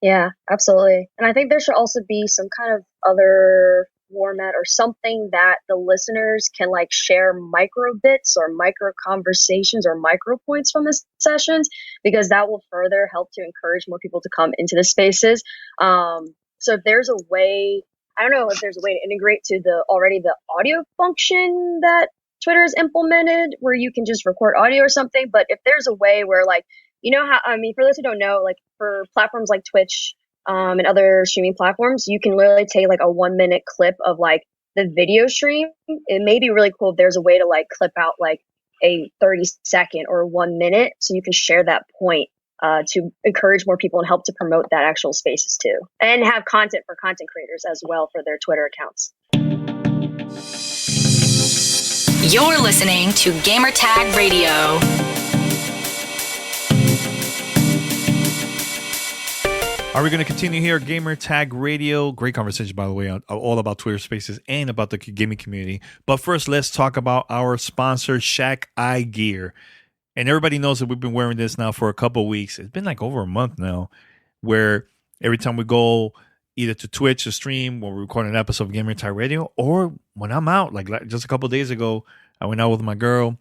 Yeah, absolutely. And I think there should also be some kind of other format or something that the listeners can like share micro bits or micro conversations or micro points from the sessions, because that will further help to encourage more people to come into the spaces. So if there's a way, I don't know if there's a way to integrate to the audio function that Twitter has implemented where you can just record audio or something. But if there's a way where, like, for those who don't know, like for platforms like Twitch and other streaming platforms, you can literally take like a 1-minute clip of like the video stream. It may be really cool if there's a way to like clip out like a 30-second or 1 minute, so you can share that point to encourage more people and help to promote that actual spaces too, and have content for content creators as well for their Twitter accounts. You're listening to Gamertag Radio. Are we going to continue here? Gamertag Radio. Great conversation, by the way, all about Twitter Spaces and about the gaming community. But first, let's talk about our sponsor, Shaq Eye Gear. And everybody knows that we've been wearing this now for a couple of weeks. It's been like over a month now, where every time we go either to Twitch to stream when we record an episode of Gamertag Radio, or when I'm out, like just a couple of days ago, I went out with my girl,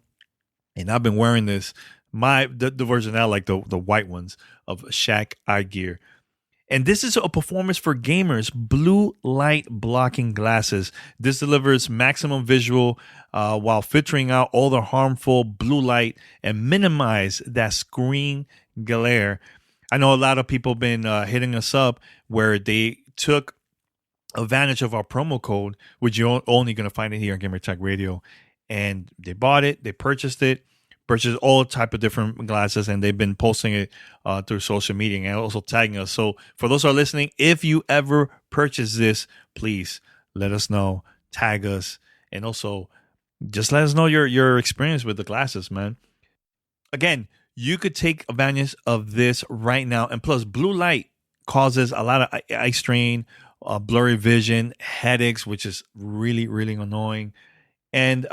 and I've been wearing this. The version now, like the white ones of Shaq Eye Gear. And this is a performance for gamers, blue light blocking glasses. This delivers maximum visual while filtering out all the harmful blue light and minimize that screen glare. I know a lot of people have been hitting us up where they took advantage of our promo code, which you're only going to find it here on Gamertag Radio. And they bought it, they purchased all type of different glasses, and they've been posting it through social media and also tagging us. So for those who are listening, if you ever purchase this, please let us know, tag us, and also just let us know your experience with the glasses, man. Again, you could take advantage of this right now. And plus, blue light causes a lot of eye strain, blurry vision, headaches, which is really, really annoying. And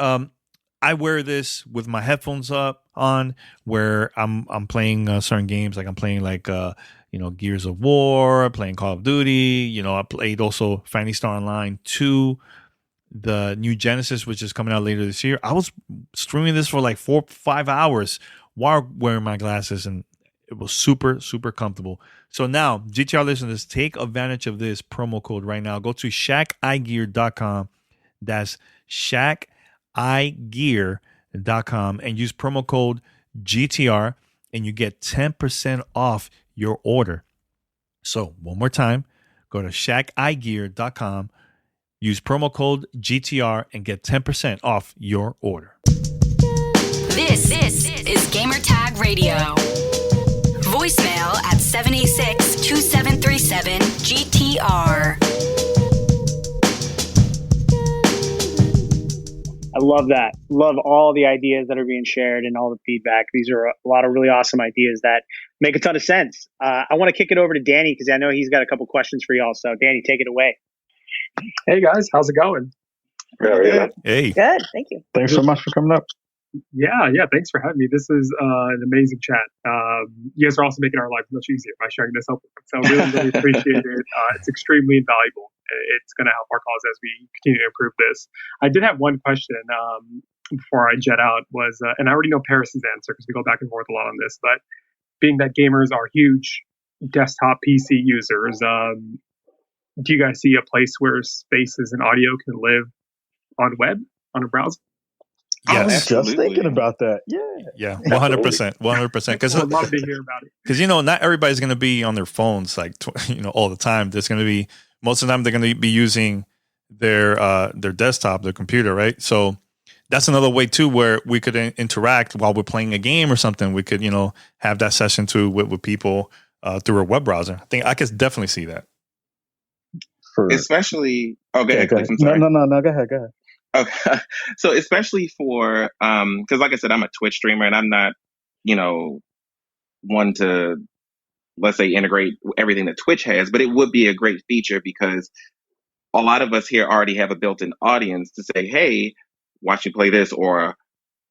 I wear this with my headphones on, where I'm playing certain games, like I'm playing Gears of War, playing Call of Duty. I played also Phantasy Star Online 2, the new Genesis, which is coming out later this year. I was streaming this for like 4-5 hours while wearing my glasses, and it was super, super comfortable. So now, GTR listeners, take advantage of this promo code right now. Go to shaceyegear.com. That's shaceyegear.com and use promo code GTR, and you get 10% off your order. So one more time, go to shaceyegear.com, use promo code GTR, and get 10% off your order. This is Gamertag Radio. Voicemail at 786-2737-GTR. I love that. Love all the ideas that are being shared and all the feedback. These are a lot of really awesome ideas that make a ton of sense. I want to kick it over to Danny because I know he's got a couple questions for y'all. So Danny, take it away. Hey guys, how's it going? Hey. Good, thank you. Thanks so much for coming up. Yeah, thanks for having me. This is an amazing chat. You guys are also making our lives much easier by sharing this up. So really, really appreciate it. It's extremely invaluable. It's going to help our cause as we continue to improve this. I did have one question before I jet out was, and I already know Paris's answer because we go back and forth a lot on this, but being that gamers are huge desktop PC users, do you guys see a place where spaces and audio can live on web, on a browser? I was Yes. just thinking about that. Yeah. 100%. 100%. Because I'd love to hear about it. Because, not everybody's going to be on their phones like, all the time. There's going to be, most of the time, they're going to be using their desktop, their computer, right? So that's another way, too, where we could interact while we're playing a game or something. We could, have that session, too, with people through a web browser. I think I could definitely see that. Especially, go ahead, Cliff, I'm No, sorry. no, go ahead. Okay. So especially for, because like I said, I'm a Twitch streamer and I'm not, one to, let's say, integrate everything that Twitch has, but it would be a great feature because a lot of us here already have a built-in audience to say, hey, watch me play this, or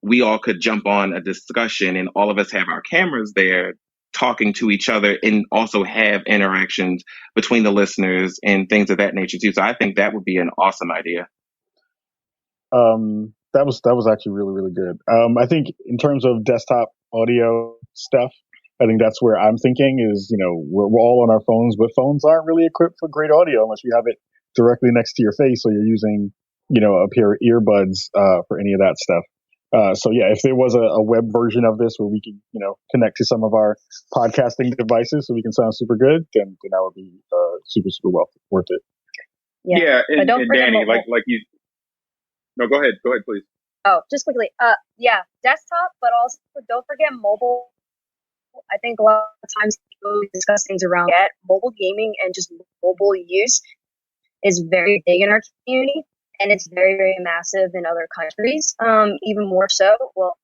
we all could jump on a discussion and all of us have our cameras there talking to each other and also have interactions between the listeners and things of that nature too. So I think that would be an awesome idea. That was actually really, really good. I think in terms of desktop audio stuff, I think that's where I'm thinking is, we're all on our phones, but phones aren't really equipped for great audio unless you have it directly next to your face, or you're using, a pair of earbuds for any of that stuff. So yeah, if there was a web version of this where we can, connect to some of our podcasting devices so we can sound super good, then that would be super, super worth it. Yeah, and Danny, like you. No, go ahead, please. Oh, just quickly. Yeah, desktop, but also don't forget mobile. I think a lot of times people discuss things around that. Mobile gaming and just mobile use is very big in our community, and it's very, very massive in other countries, even more so. Well,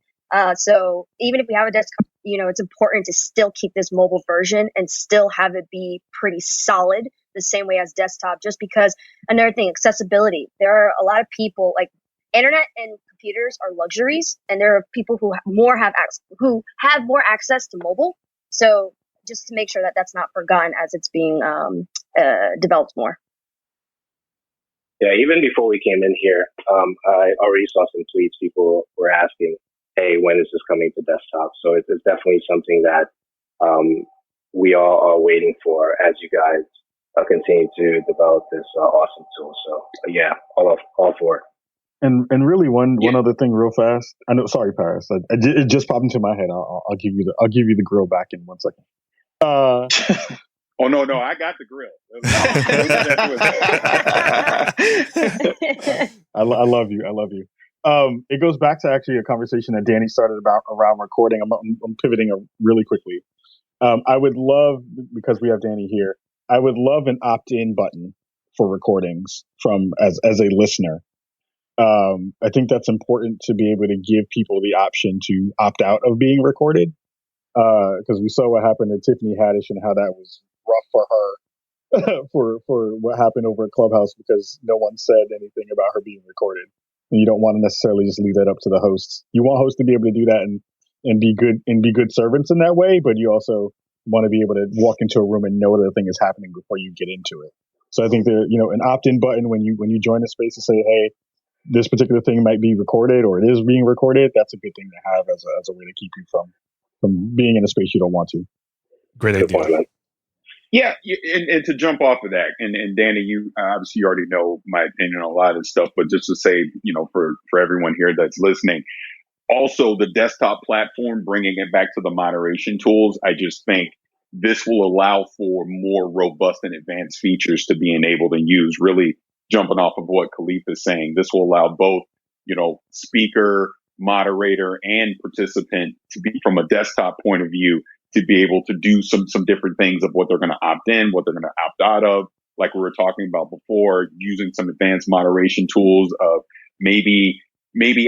so even if we have a desktop, it's important to still keep this mobile version and still have it be pretty solid the same way as desktop, just because another thing, accessibility. There are a lot of people, like, internet and computers are luxuries, and there are people who have more access to mobile. So just to make sure that that's not forgotten as it's being developed more. Yeah, even before we came in here, I already saw some tweets. People were asking, hey, when is this coming to desktop? So it's definitely something that we all are waiting for as you guys continue to develop this awesome tool. So yeah, all for it. And really one other thing real fast. I know, sorry, Paris. It just popped into my head. I'll give you the grill back in 1 second. Oh no, I got the grill. I love you. It goes back to actually a conversation that Danny started about around recording. I'm pivoting really quickly. I would love, because we have Danny here, I would love an opt-in button for recordings from as a listener. I think that's important to be able to give people the option to opt out of being recorded. Because we saw what happened to Tiffany Haddish and how that was rough for her for what happened over at Clubhouse, because no one said anything about her being recorded. And you don't want to necessarily just leave that up to the hosts. You want hosts to be able to do that and be good servants in that way, but you also want to be able to walk into a room and know that the thing is happening before you get into it. So I think there, an opt-in button when you join a space to say, hey, this particular thing might be recorded or it is being recorded, that's a good thing to have as a way to keep you from being in a space you don't want to. Great idea. Yeah, and to jump off of that, and Danny, you obviously already know my opinion on a lot of stuff, but just to say, for everyone here that's listening, also the desktop platform, bringing it back to the moderation tools, I just think this will allow for more robust and advanced features to be enabled and used. Really jumping off of what Khalif is saying, this will allow both, speaker, moderator, and participant to be, from a desktop point of view, to be able to do some different things of what they're going to opt in, what they're going to opt out of. Like we were talking about before, using some advanced moderation tools of maybe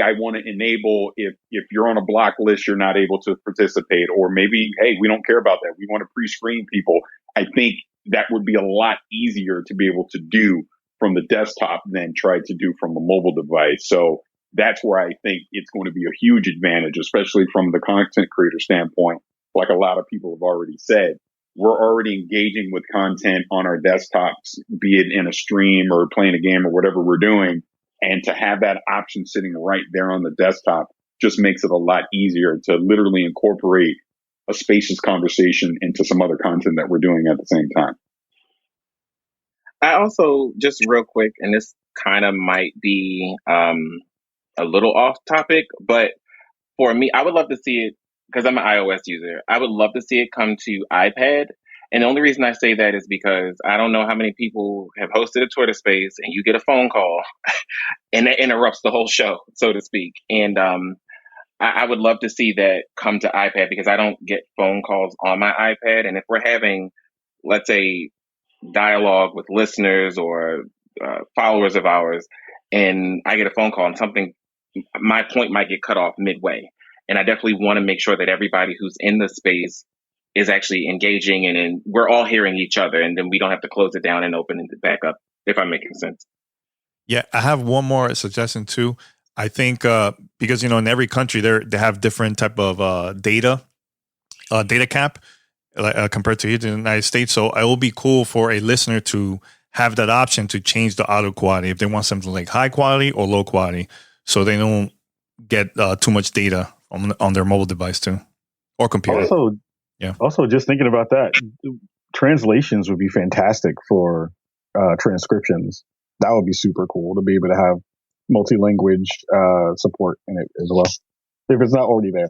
I want to enable, if you're on a block list, you're not able to participate, or maybe, hey, we don't care about that. We want to pre-screen people. I think that would be a lot easier to be able to do from the desktop than try to do from a mobile device. So that's where I think it's going to be a huge advantage, especially from the content creator standpoint. Like a lot of people have already said, we're already engaging with content on our desktops, be it in a stream or playing a game or whatever we're doing. And to have that option sitting right there on the desktop just makes it a lot easier to literally incorporate a spacious conversation into some other content that we're doing at the same time. I also, just real quick, and this kind of might be a little off topic, but for me, I would love to see it because I'm an iOS user. I would love to see it come to iPad. And the only reason I say that is because I don't know how many people have hosted a Twitter space and you get a phone call and that interrupts the whole show, so to speak. And I would love to see that come to iPad because I don't get phone calls on my iPad. And if we're having, let's say, dialogue with listeners or followers of ours, and I get a phone call and something, my point might get cut off midway. And I definitely want to make sure that everybody who's in the space is actually engaging and we're all hearing each other, and then we don't have to close it down and open it back up, if I'm making sense. Yeah, I have one more suggestion too. I think because in every country they have different type of data cap compared to here in the United States. So it will be cool for a listener to have that option to change the audio quality if they want something like high quality or low quality, so they don't get too much data on their mobile device too or computer. Also, just thinking about that, translations would be fantastic for transcriptions. That would be super cool to be able to have multi-language support in it as well, if it's not already there.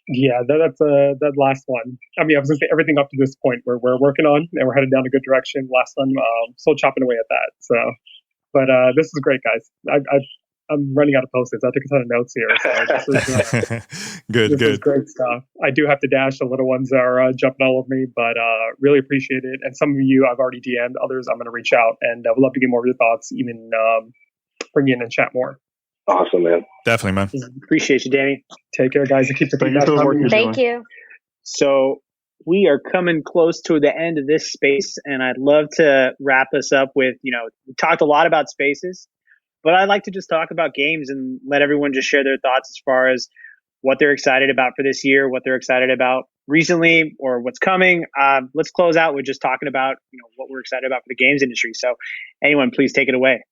Yeah, that's that last one. I mean, I was going to say everything up to this point where we're working on and we're headed down a good direction. Last one, still chopping away at that. So, but this is great, guys. I'm running out of post-its. I took a ton of notes here. So this is, good. Is great stuff. I do have to dash. The little ones are jumping all over me, but really appreciate it. And some of you I've already DM'd. Others I'm going to reach out and would love to get more of your thoughts, even bring you in and chat more. Awesome, man. Definitely, man. Appreciate you, Danny. Take care, guys. And keep the feedback coming. Thank you. So we are coming close to the end of this space, and I'd love to wrap us up with, we talked a lot about spaces, but I'd like to just talk about games and let everyone just share their thoughts as far as what they're excited about for this year, what they're excited about recently, or what's coming. Let's close out with just talking about, what we're excited about for the games industry. So anyone, please take it away.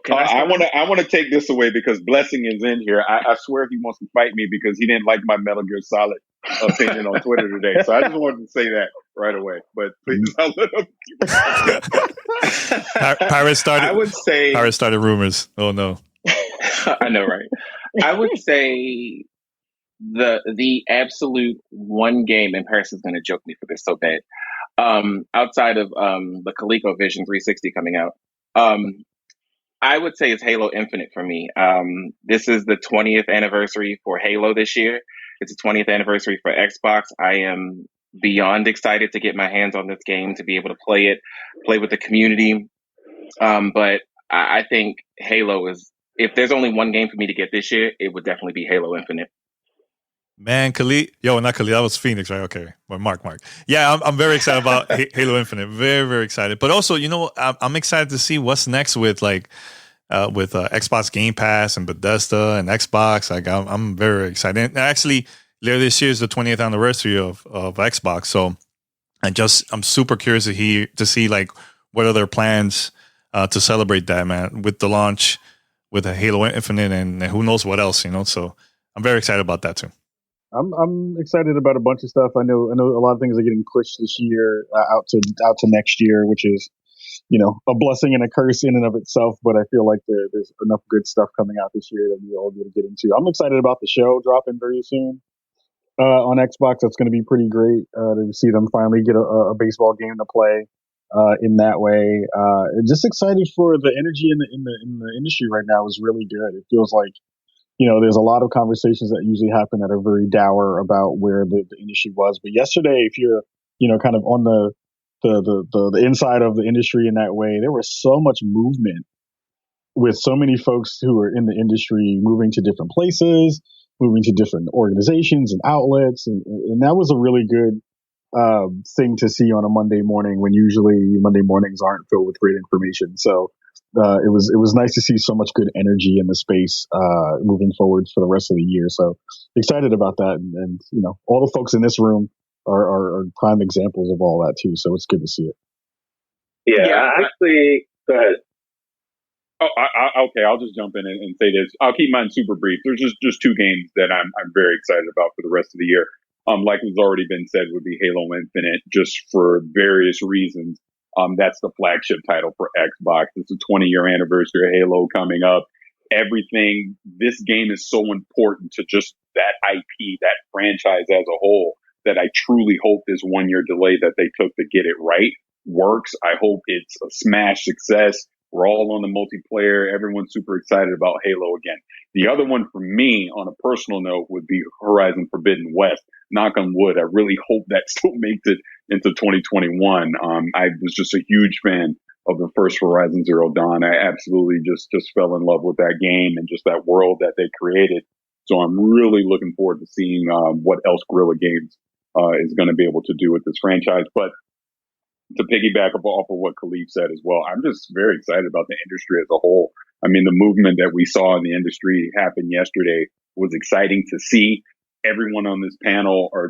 I want to take this away because Blessing is in here. I swear he wants to fight me because he didn't like my Metal Gear Solid opinion on Twitter today. So I just wanted to say that right away. But please, I'll let him. Pirates started. I would say Pirates started rumors. Oh no! I know, right? I would say the absolute one game, and Paris is going to joke me for this so bad. Outside of the ColecoVision 360 coming out. I would say it's Halo Infinite for me. This is the 20th anniversary for Halo this year. It's the 20th anniversary for Xbox. I am beyond excited to get my hands on this game, to be able to play with the community. But I think Halo is, if there's only one game for me to get this year, it would definitely be Halo Infinite. Man, Khalid, not Khalid, that was Phoenix, right? Okay, well, Mark. Yeah, I'm very excited about Halo Infinite. Very, very excited. But also, I'm excited to see what's next with Xbox Game Pass and Bethesda and Xbox. I'm very excited. And actually, later this year is the 20th anniversary of Xbox, so I'm super curious to see what are their plans to celebrate that, man, with the launch with a Halo Infinite and who knows what else, So I'm very excited about that too. I'm excited about a bunch of stuff. I know a lot of things are getting pushed this year out to next year, which is, a blessing and a curse in and of itself. But I feel like there's enough good stuff coming out this year that we all get to get into. I'm excited about the show dropping very soon on Xbox. That's going to be pretty great to see them finally get a baseball game to play in that way. Just excited for the energy in the industry right now is really good. It feels like, there's a lot of conversations that usually happen that are very dour about where the industry was. But yesterday, if you're, kind of on the inside of the industry in that way, there was so much movement with so many folks who are in the industry moving to different places, moving to different organizations and outlets. And that was a really good thing to see on a Monday morning when usually Monday mornings aren't filled with great information. So it was nice to see so much good energy in the space moving forward for the rest of the year. So excited about that, and all the folks in this room are prime examples of all that too. So it's good to see it. Yeah, actually, go ahead. Oh, okay. I'll just jump in and say this. I'll keep mine super brief. There's just two games that I'm very excited about for the rest of the year. Like has already been said, would be Halo Infinite, just for various reasons. That's the flagship title for Xbox. It's a 20-year anniversary of Halo coming up. Everything, this game is so important to just that IP, that franchise as a whole, that I truly hope this 1-year delay that they took to get it right works. I hope it's a smash success. We're all on the multiplayer. Everyone's super excited about Halo again. The other one for me, on a personal note, would be Horizon Forbidden West. Knock on wood. I really hope that still makes it into 2021. I was just a huge fan of the first Horizon Zero Dawn. I absolutely just fell in love with that game and just that world that they created. So I'm really looking forward to seeing what else Guerrilla Games is going to be able to do with this franchise. But to piggyback off of what Khalif said as well, I'm just very excited about the industry as a whole. I mean, the movement that we saw in the industry happen yesterday was exciting to see. Everyone on this panel are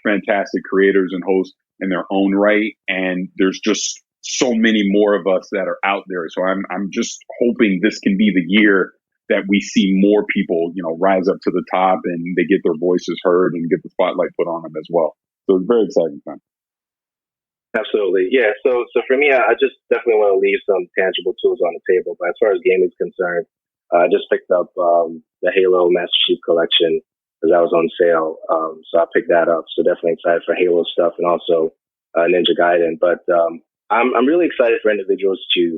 fantastic creators and hosts in their own right. And there's just so many more of us that are out there. So I'm just hoping this can be the year that we see more people, rise up to the top and they get their voices heard and get the spotlight put on them as well. So it's a very exciting time. Absolutely. Yeah. So for me, I just definitely want to leave some tangible tools on the table. But as far as gaming is concerned, I just picked up the Halo Master Chief Collection because that was on sale. So I picked that up. So definitely excited for Halo stuff and also Ninja Gaiden. But I'm really excited for individuals to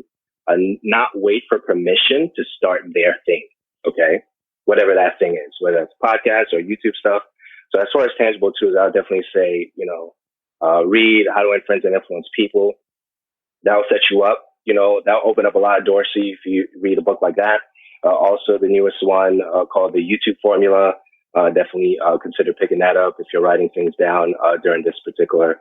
not wait for permission to start their thing. Okay. Whatever that thing is, whether it's podcasts or YouTube stuff. So as far as tangible tools, I would definitely say, read How to Win Friends and Influence People. That'll set you up. That'll open up a lot of doors for you if you read a book like that. Also, the newest one called The YouTube Formula. Definitely consider picking that up if you're writing things down during this particular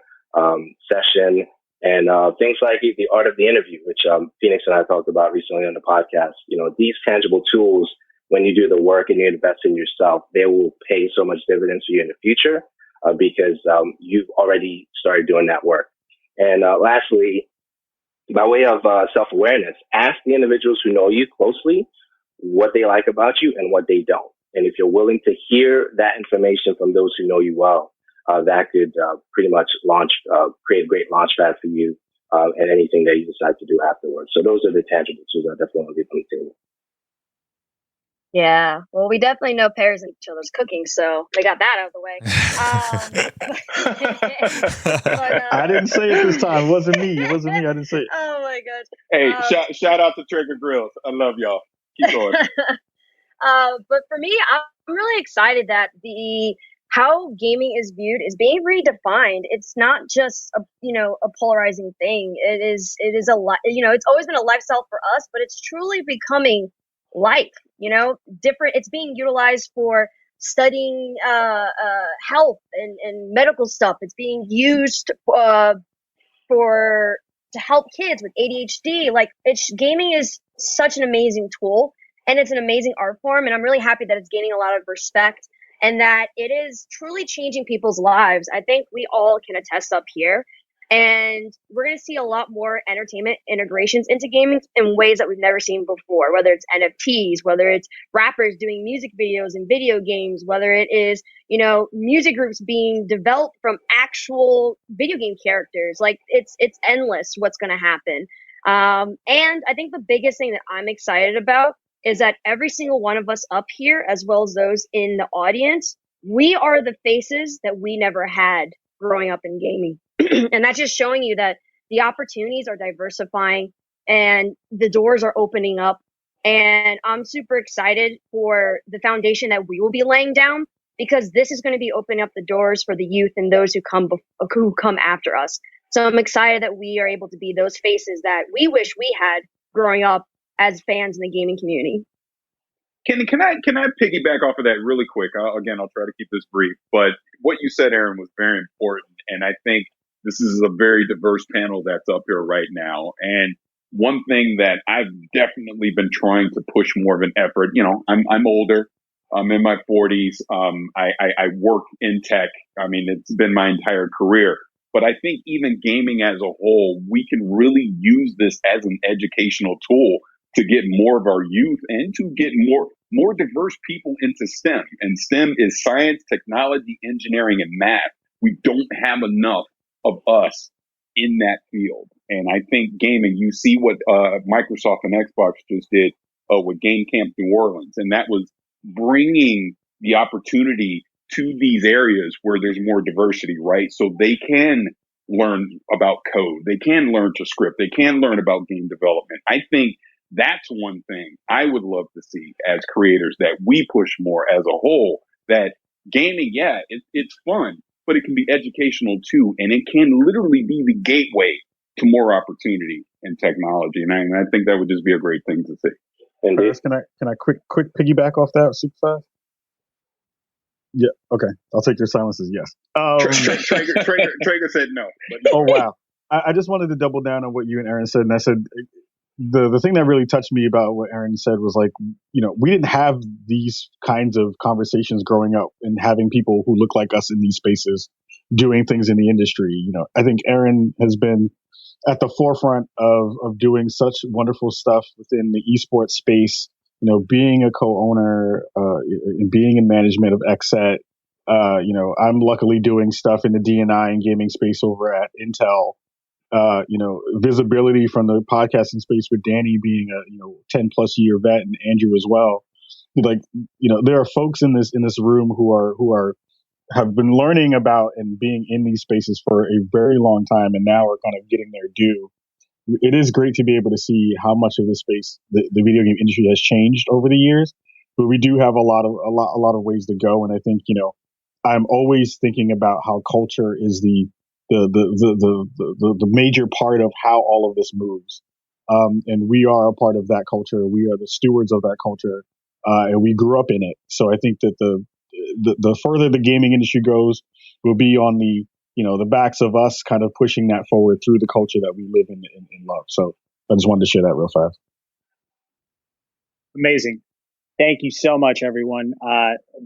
session. And things like The Art of the Interview, which Phoenix and I talked about recently on the podcast. These tangible tools, when you do the work and you invest in yourself, they will pay so much dividends for you in the future. Because you've already started doing that work. And lastly, by way of self-awareness, ask the individuals who know you closely what they like about you and what they don't. And if you're willing to hear that information from those who know you well, that could pretty much create a great launch pad for you and anything that you decide to do afterwards. So those are the tangible tools I definitely want to leave on the table. Yeah, well, we definitely know pairs in each other's cooking, so they got that out of the way. I didn't say it this time. It wasn't me. I didn't say it. Oh my gosh. Hey, shout out to Trigger Grills. I love y'all. Keep going. But for me, I'm really excited that how gaming is viewed is being redefined. It's not just a polarizing thing. It is it's always been a lifestyle for us, but it's truly becoming life. Different. It's being utilized for studying health and medical stuff. It's being used to help kids with ADHD. Gaming is such an amazing tool, and it's an amazing art form. And I'm really happy that it's gaining a lot of respect and that it is truly changing people's lives. I think we all can attest up here. And we're going to see a lot more entertainment integrations into gaming in ways that we've never seen before, whether it's NFTs, whether it's rappers doing music videos and video games, whether it is, music groups being developed from actual video game characters. It's endless what's going to happen. And I think the biggest thing that I'm excited about is that every single one of us up here, as well as those in the audience, we are the faces that we never had growing up in gaming. And that's just showing you that the opportunities are diversifying and the doors are opening up. And I'm super excited for the foundation that we will be laying down, because this is going to be opening up the doors for the youth and those who come after us. So I'm excited that we are able to be those faces that we wish we had growing up as fans in the gaming community. Can I piggyback off of that really quick? I'll try to keep this brief. But what you said, Aaron, was very important. And I think this is a very diverse panel that's up here right now. And one thing that I've definitely been trying to push more of an effort, I'm older. I'm in my 40s. I work in tech. I mean, it's been my entire career. But I think even gaming as a whole, we can really use this as an educational tool to get more of our youth and to get more diverse people into STEM. And STEM is science, technology, engineering, and math. We don't have enough of us in that field. And I think gaming, you see what Microsoft and Xbox just did with Game Camp New Orleans, and that was bringing the opportunity to these areas where there's more diversity, right? So they can learn about code, they can learn to script, they can learn about game development. I think that's one thing I would love to see as creators, that we push more as a whole, that gaming, it's fun, but it can be educational too. And it can literally be the gateway to more opportunity in technology. And I think that would just be a great thing to see. And can I quick piggyback off that super fast? Yeah. Okay. I'll take your silences. Yes. Traeger said no. But oh, wow. I just wanted to double down on what you and Aaron said. And I said, the thing that really touched me about what Aaron said was like, we didn't have these kinds of conversations growing up and having people who look like us in these spaces doing things in the industry. I think Aaron has been at the forefront of doing such wonderful stuff within the esports space, being a co-owner, and being in management of XSET. I'm luckily doing stuff in the D&I and gaming space over at Intel. Visibility from the podcasting space with Danny being a 10 plus year vet, and Andrew as well. There are folks in this room who have been learning about and being in these spaces for a very long time, and now are kind of getting their due. It is great to be able to see how much of the space the video game industry has changed over the years, but we do have a lot of ways to go. And I think, I'm always thinking about how culture is the major part of how all of this moves. And we are a part of that culture. We are the stewards of that culture. And we grew up in it. So I think that the further the gaming industry goes will be on the backs of us kind of pushing that forward through the culture that we live in love. So I just wanted to share that real fast. Amazing. Thank you so much, everyone.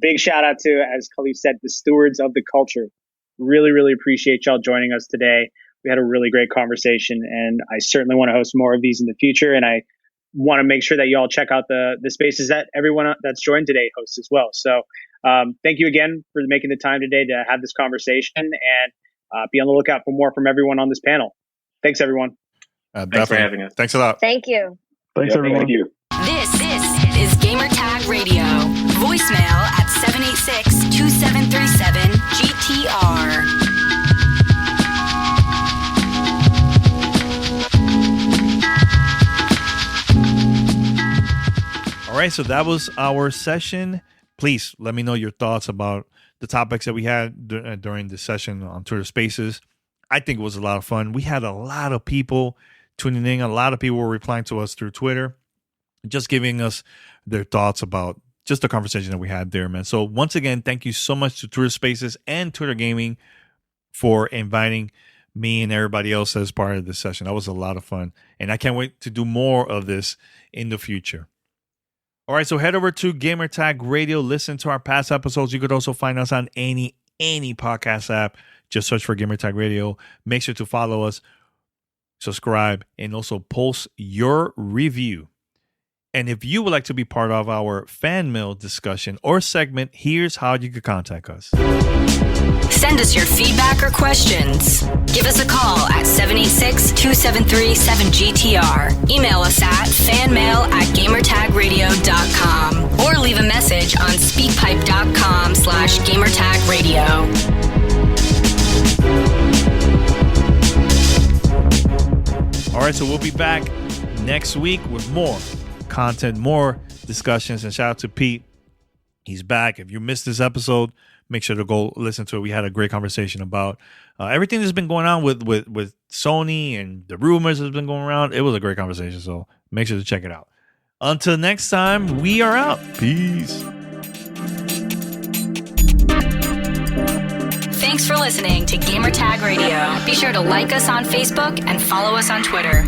Big shout out to, as Khalif said, the stewards of the culture. Really, really appreciate y'all joining us today. We had a really great conversation, and I certainly want to host more of these in the future. And I want to make sure that y'all check out the spaces that everyone that's joined today hosts as well. So thank you again for making the time today to have this conversation, and be on the lookout for more from everyone on this panel. Thanks, everyone. Thanks for having us. Thanks a lot. Thank you. Thanks, everyone. Thank you. This is Gamertag Radio. Voicemail at 786-2737-GTR. All right, so that was our session. Please let me know your thoughts about the topics that we had during the session on Twitter Spaces. I think it was a lot of fun. We had a lot of people tuning in. A lot of people were replying to us through Twitter, just giving us their thoughts about just the conversation that we had there, man. So once again, thank you so much to Twitter Spaces and Twitter Gaming for inviting me and everybody else as part of this session. That was a lot of fun, and I can't wait to do more of this in the future. All right, so head over to Gamertag Radio. Listen to our past episodes. You could also find us on any podcast app. Just search for Gamertag Radio. Make sure to follow us, subscribe, and also post your review. And if you would like to be part of our fan mail discussion or segment, here's how you could contact us. Send us your feedback or questions. Give us a call at 786-273-7GTR. Email us at fanmail@gamertagradio.com or leave a message on speakpipe.com/gamertagradio. All right, so we'll be back next week with more content, more discussions, and shout out to Pete. He's back. If you missed this episode, make sure to go listen to it. We had a great conversation about everything that's been going on with Sony and the rumors that's been going around. It was a great conversation, so make sure to check it out. Until next time, we are out. Peace. Thanks for listening to Gamertag Radio. Be sure to like us on Facebook and follow us on Twitter.